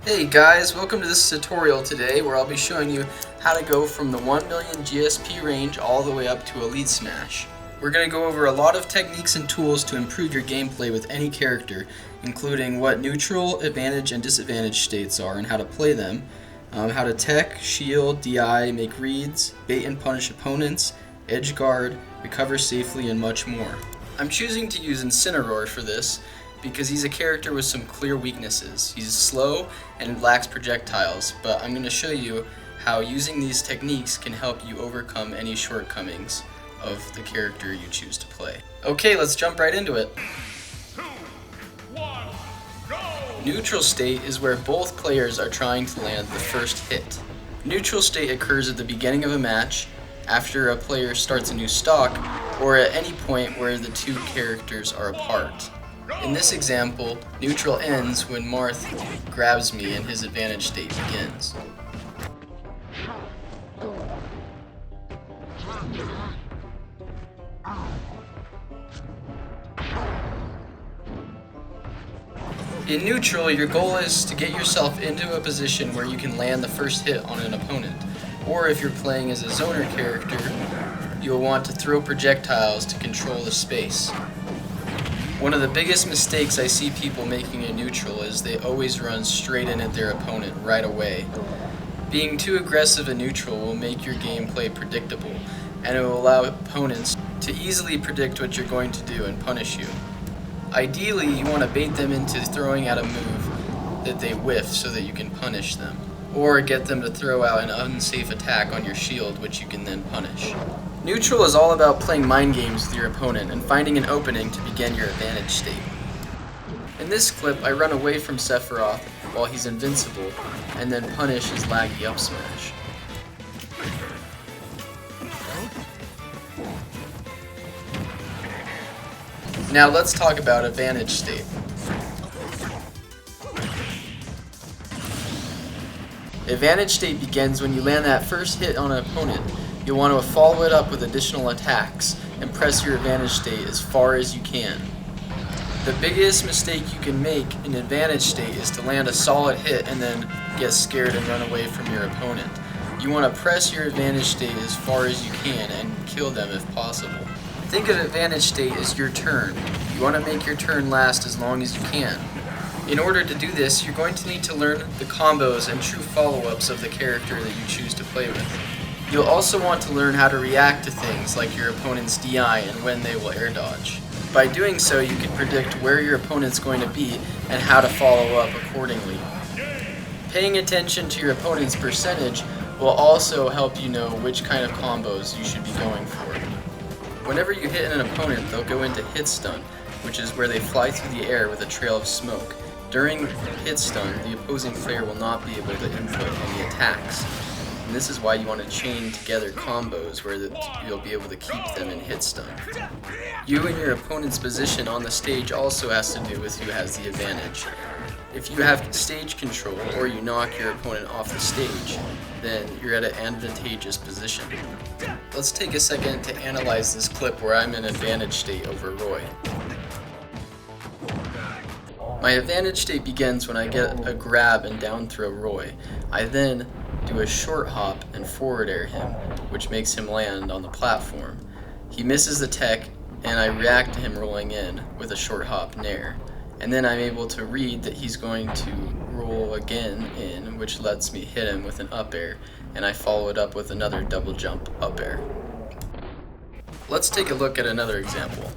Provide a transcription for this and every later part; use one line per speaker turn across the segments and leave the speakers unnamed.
Hey guys, welcome to this tutorial today where I'll be showing you how to go from the 1 million GSP range all the way up to Elite Smash. We're going to go over a lot of techniques and tools to improve your gameplay with any character, including what neutral, advantage, and disadvantage states are and how to play them, how to tech, shield, DI, make reads, bait and punish opponents, edge guard, recover safely, and much more. I'm choosing to use Incineroar for this because he's a character with some clear weaknesses. He's slow and lacks projectiles, but I'm going to show you how using these techniques can help you overcome any shortcomings of the character you choose to play. Okay, let's jump right into it.
2, 1, go!
Neutral state is where both players are trying to land the first hit. Neutral state occurs at the beginning of a match, after a player starts a new stock, or at any point where the two characters are apart. In this example, neutral ends when Marth grabs me and his advantage state begins. In neutral, your goal is to get yourself into a position where you can land the first hit on an opponent. Or if you're playing as a zoner character, you'll want to throw projectiles to control the space. One of the biggest mistakes I see people making in neutral is they always run straight in at their opponent right away. Being too aggressive in neutral will make your gameplay predictable, and it will allow opponents to easily predict what you're going to do and punish you. Ideally, you want to bait them into throwing out a move that they whiff so that you can punish them, or get them to throw out an unsafe attack on your shield which you can then punish. Neutral is all about playing mind games with your opponent and finding an opening to begin your advantage state. In this clip, I run away from Sephiroth while he's invincible, and then punish his laggy up smash. Now let's talk about advantage state. Advantage state begins when you land that first hit on an opponent. You'll want to follow it up with additional attacks and press your advantage state as far as you can. The biggest mistake you can make in advantage state is to land a solid hit and then get scared and run away from your opponent. You want to press your advantage state as far as you can and kill them if possible. Think of advantage state as your turn. You want to make your turn last as long as you can. In order to do this, you're going to need to learn the combos and true follow-ups of the character that you choose to play with. You'll also want to learn how to react to things like your opponent's DI and when they will air dodge. By doing so, you can predict where your opponent's going to be and how to follow up accordingly. Paying attention to your opponent's percentage will also help you know which kind of combos you should be going for. Whenever you hit an opponent, they'll go into hit stun, which is where they fly through the air with a trail of smoke. During hit stun, the opposing player will not be able to input any attacks. And this is why you want to chain together combos where you'll be able to keep them in hit stun. You and your opponent's position on the stage also has to do with who has the advantage. If you have stage control or you knock your opponent off the stage, then you're at an advantageous position. Let's take a second to analyze this clip where I'm in advantage state over Roy. My advantage state begins when I get a grab and down throw Roy. I then do a short hop and forward air him, which makes him land on the platform. He misses the tech, and I react to him rolling in with a short hop nair. And then I'm able to read that he's going to roll again in, which lets me hit him with an up air, and I follow it up with another double jump up air. Let's take a look at another example.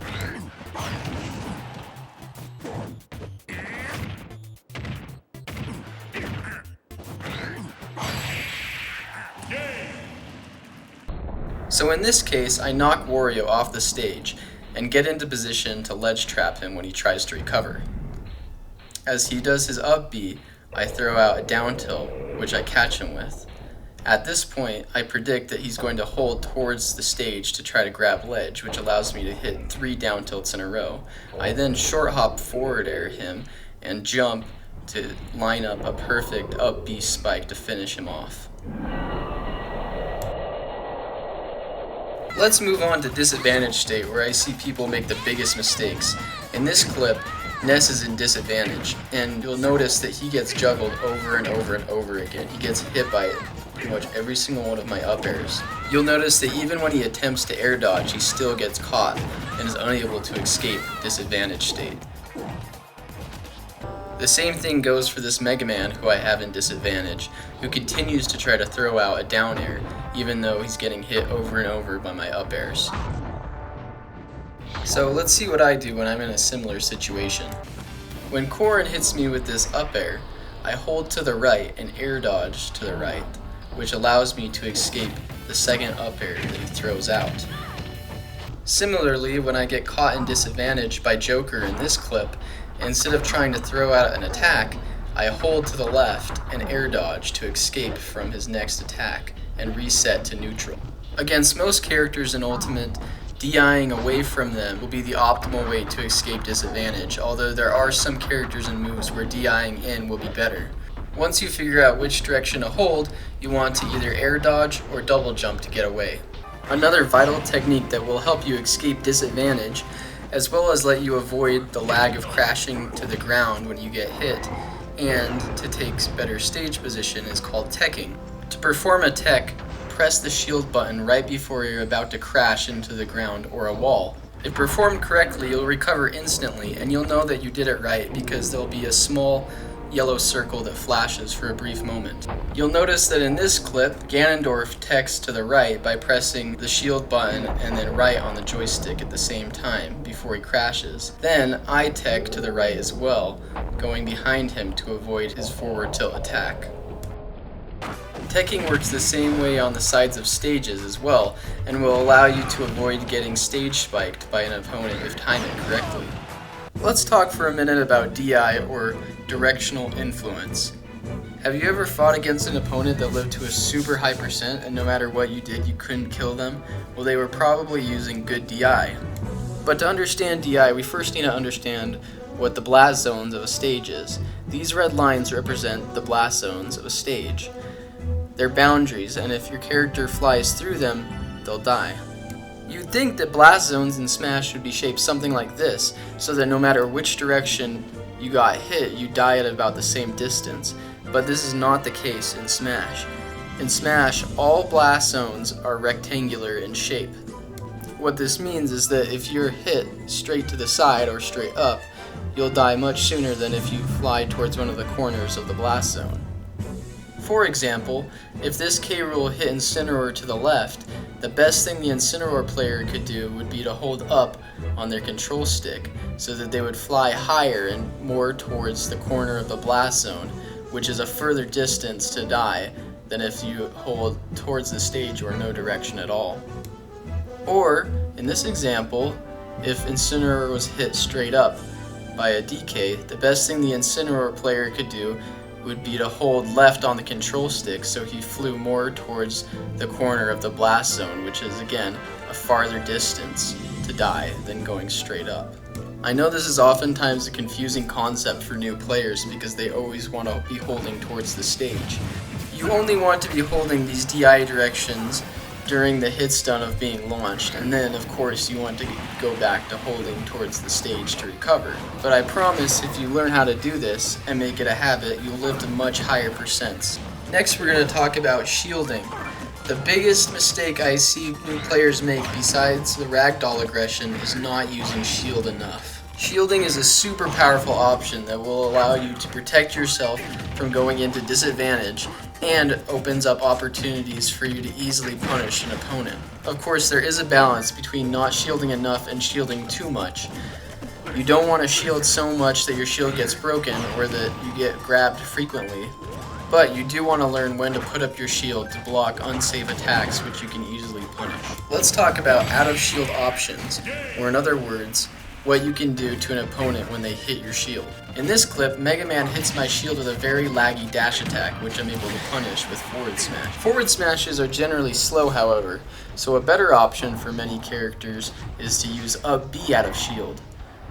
So in this case, I knock Wario off the stage and get into position to ledge trap him when he tries to recover. As he does his up B, I throw out a down tilt, which I catch him with. At this point, I predict that he's going to hold towards the stage to try to grab ledge, which allows me to hit 3 down tilts in a row. I then short hop forward air him and jump to line up a perfect up B spike to finish him off. Let's move on to disadvantage state, where I see people make the biggest mistakes. In this clip, Ness is in disadvantage, and you'll notice that he gets juggled over and over and over again. He gets hit by pretty much every single one of my up airs. You'll notice that even when he attempts to air dodge, he still gets caught and is unable to escape disadvantage state. The same thing goes for this Mega Man who I have in disadvantage, who continues to try to throw out a down air, even though he's getting hit over and over by my up airs. So let's see what I do when I'm in a similar situation. When Korin hits me with this up air, I hold to the right and air dodge to the right, which allows me to escape the second up air that he throws out. Similarly, when I get caught in disadvantage by Joker in this clip, instead of trying to throw out an attack, I hold to the left and air dodge to escape from his next attack and reset to neutral. Against most characters in Ultimate, DIing away from them will be the optimal way to escape disadvantage, although there are some characters and moves where DIing in will be better. Once you figure out which direction to hold, you want to either air dodge or double jump to get away. Another vital technique that will help you escape disadvantage, as well as let you avoid the lag of crashing to the ground when you get hit, and to take better stage position, is called teching. To perform a tech, press the shield button right before you're about to crash into the ground or a wall. If performed correctly, you'll recover instantly, and you'll know that you did it right because there'll be a small yellow circle that flashes for a brief moment. You'll notice that in this clip, Ganondorf techs to the right by pressing the shield button and then right on the joystick at the same time before he crashes. Then I tech to the right as well, going behind him to avoid his forward tilt attack. Teching works the same way on the sides of stages as well, and will allow you to avoid getting stage spiked by an opponent if timed it correctly. Let's talk for a minute about DI, or directional influence. Have you ever fought against an opponent that lived to a super high percent and no matter what you did you couldn't kill them? Well, they were probably using good DI. But to understand DI, we first need to understand what the blast zones of a stage is. These red lines represent the blast zones of a stage. They're boundaries, and if your character flies through them, they'll die. You'd think that blast zones in Smash should be shaped something like this, so that no matter which direction you got hit, you die at about the same distance. But this is not the case in Smash. In Smash, all blast zones are rectangular in shape. What this means is that if you're hit straight to the side or straight up, you'll die much sooner than if you fly towards one of the corners of the blast zone. For example, if this K. Rool hit Incineroar to the left, the best thing the Incineroar player could do would be to hold up on their control stick so that they would fly higher and more towards the corner of the blast zone, which is a further distance to die than if you hold towards the stage or no direction at all. Or, in this example, if Incineroar was hit straight up by a DK, the best thing the Incineroar player could do would be to hold left on the control stick so he flew more towards the corner of the blast zone, which is again a farther distance to die than going straight up. I know this is oftentimes a confusing concept for new players because they always want to be holding towards the stage. You only want to be holding these DI directions during the hit stun of being launched, and then of course you want to go back to holding towards the stage to recover. But I promise if you learn how to do this and make it a habit, you'll live to much higher percents. Next we're going to talk about shielding. The biggest mistake I see new players make besides the ragdoll aggression is not using shield enough. Shielding is a super powerful option that will allow you to protect yourself from going into disadvantage and opens up opportunities for you to easily punish an opponent. Of course, there is a balance between not shielding enough and shielding too much. You don't want to shield so much that your shield gets broken or that you get grabbed frequently, but you do want to learn when to put up your shield to block unsafe attacks which you can easily punish. Let's talk about out of shield options, or in other words, what you can do to an opponent when they hit your shield. In this clip, Mega Man hits my shield with a very laggy dash attack, which I'm able to punish with forward smash. Forward smashes are generally slow, however, so a better option for many characters is to use up B out of shield.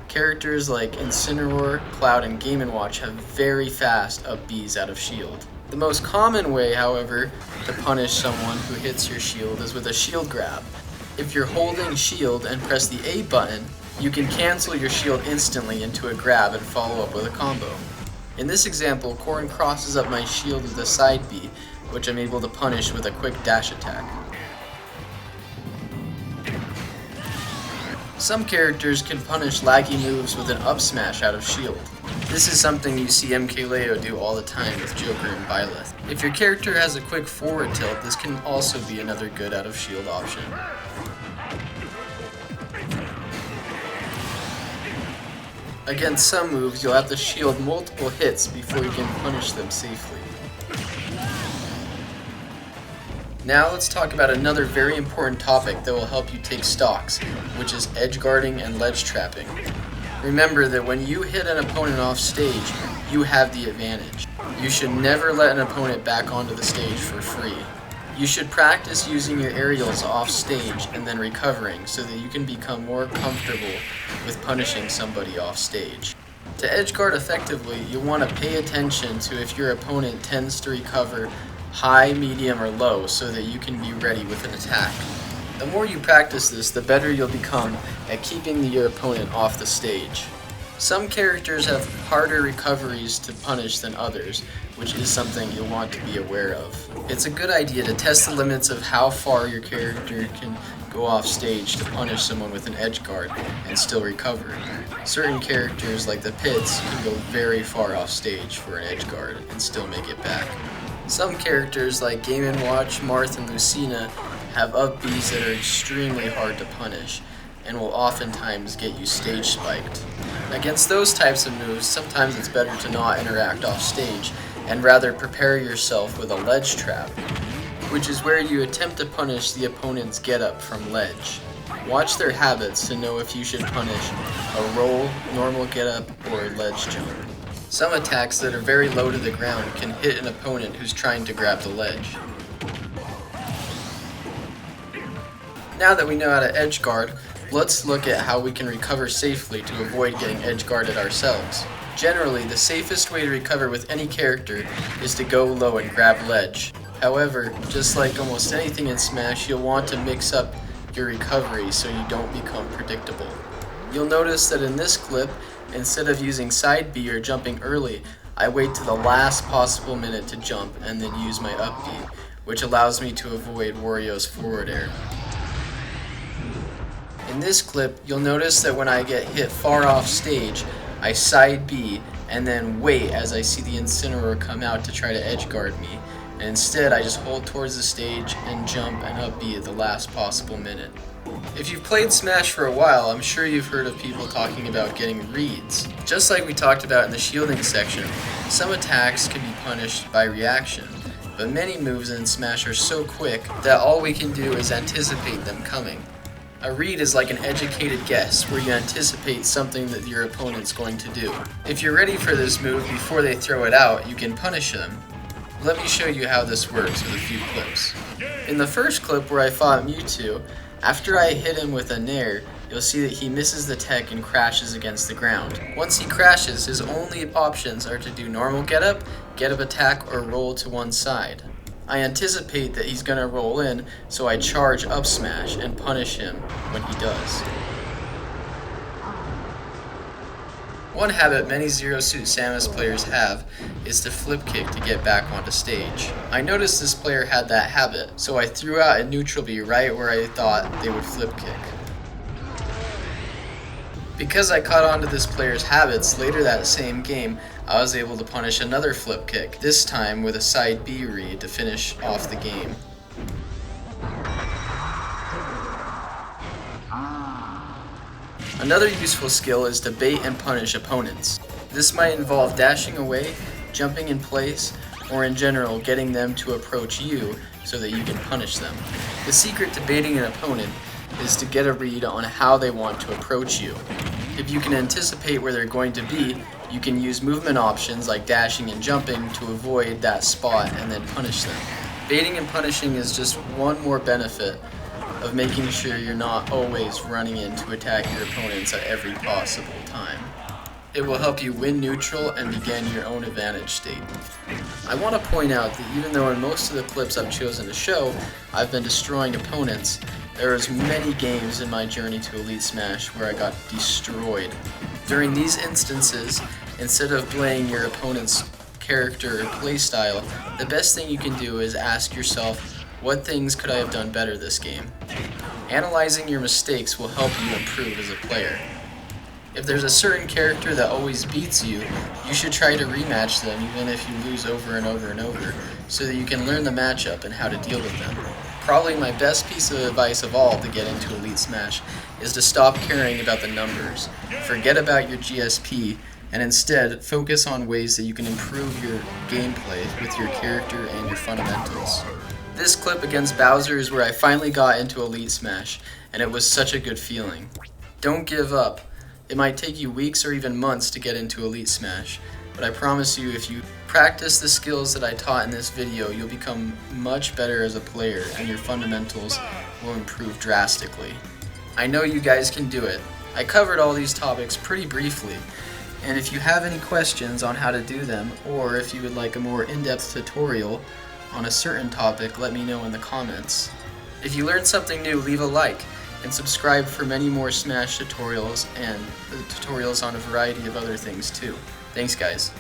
Characters like Incineroar, Cloud, and Game & Watch have very fast up Bs out of shield. The most common way, however, to punish someone who hits your shield is with a shield grab. If you're holding shield and press the A button, You can cancel your shield instantly into a grab and follow up with a combo. In this example, Corrin crosses up my shield with a side B, which I'm able to punish with a quick dash attack. Some characters can punish laggy moves with an up smash out of shield. This is something you see MKLeo do all the time with Joker and Byleth. If your character has a quick forward tilt, this can also be another good out of shield option. Against some moves, you'll have to shield multiple hits before you can punish them safely. Now let's talk about another very important topic that will help you take stocks, which is edge guarding and ledge trapping. Remember that when you hit an opponent off stage, you have the advantage. You should never let an opponent back onto the stage for free. You should practice using your aerials off stage and then recovering so that you can become more comfortable with punishing somebody off stage. To edge guard effectively, you'll want to pay attention to if your opponent tends to recover high, medium, or low so that you can be ready with an attack. The more you practice this, the better you'll become at keeping your opponent off the stage. Some characters have harder recoveries to punish than others, which is something you'll want to be aware of. It's a good idea to test the limits of how far your character can go off stage to punish someone with an edge guard and still recover. Certain characters like the Pits can go very far off stage for an edge guard and still make it back. Some characters like Game & Watch, Marth, and Lucina have up Bs that are extremely hard to punish and will oftentimes get you stage spiked. Against those types of moves, sometimes it's better to not interact off stage and rather prepare yourself with a ledge trap, which is where you attempt to punish the opponent's get-up from ledge. Watch their habits to know if you should punish a roll, normal get-up, or ledge jump. Some attacks that are very low to the ground can hit an opponent who's trying to grab the ledge. Now that we know how to edge guard, let's look at how we can recover safely to avoid getting edge guarded ourselves. Generally, the safest way to recover with any character is to go low and grab ledge. However, just like almost anything in Smash, you'll want to mix up your recovery so you don't become predictable. You'll notice that in this clip, instead of using side B or jumping early, I wait to the last possible minute to jump and then use my up B, which allows me to avoid Wario's forward air. In this clip, you'll notice that when I get hit far off stage, I side B and then wait as I see the Incineroar come out to try to edge guard me. And instead, I just hold towards the stage and jump and up B at the last possible minute. If you've played Smash for a while, I'm sure you've heard of people talking about getting reads. Just like we talked about in the shielding section, some attacks can be punished by reaction, but many moves in Smash are so quick that all we can do is anticipate them coming. A read is like an educated guess, where you anticipate something that your opponent's going to do. If you're ready for this move before they throw it out, you can punish them. Let me show you how this works with a few clips. In the first clip where I fought Mewtwo, after I hit him with a Nair, you'll see that he misses the tech and crashes against the ground. Once he crashes, his only options are to do normal get-up attack, or roll to one side. I anticipate that he's going to roll in, so I charge up smash and punish him when he does. One habit many Zero Suit Samus players have is to flip kick to get back onto stage. I noticed this player had that habit, so I threw out a neutral B right where I thought they would flip kick. Because I caught on to this player's habits, later that same game, I was able to punish another flip kick, this time with a side B read to finish off the game. Another useful skill is to bait and punish opponents. This might involve dashing away, jumping in place, or in general getting them to approach you so that you can punish them. The secret to baiting an opponent is to get a read on how they want to approach you. If you can anticipate where they're going to be, you can use movement options like dashing and jumping to avoid that spot and then punish them. Baiting and punishing is just one more benefit of making sure you're not always running in to attack your opponents at every possible time. It will help you win neutral and begin your own advantage state. I want to point out that even though in most of the clips I've chosen to show, I've been destroying opponents, There was many games in my journey to Elite Smash where I got destroyed. During these instances, instead of blaming your opponent's character or playstyle, the best thing you can do is ask yourself, what things could I have done better this game? Analyzing your mistakes will help you improve as a player. If there's a certain character that always beats you, you should try to rematch them even if you lose over and over and over, so that you can learn the matchup and how to deal with them. Probably my best piece of advice of all to get into Elite Smash is to stop caring about the numbers. Forget about your GSP and instead focus on ways that you can improve your gameplay with your character and your fundamentals. This clip against Bowser is where I finally got into Elite Smash, and it was such a good feeling. Don't give up. It might take you weeks or even months to get into Elite Smash, but I promise you if you practice the skills that I taught in this video, you'll become much better as a player and your fundamentals will improve drastically. I know you guys can do it. I covered all these topics pretty briefly, and if you have any questions on how to do them, or if you would like a more in-depth tutorial on a certain topic, let me know in the comments. If you learned something new, leave a like and subscribe for many more Smash tutorials and tutorials on a variety of other things too. Thanks guys.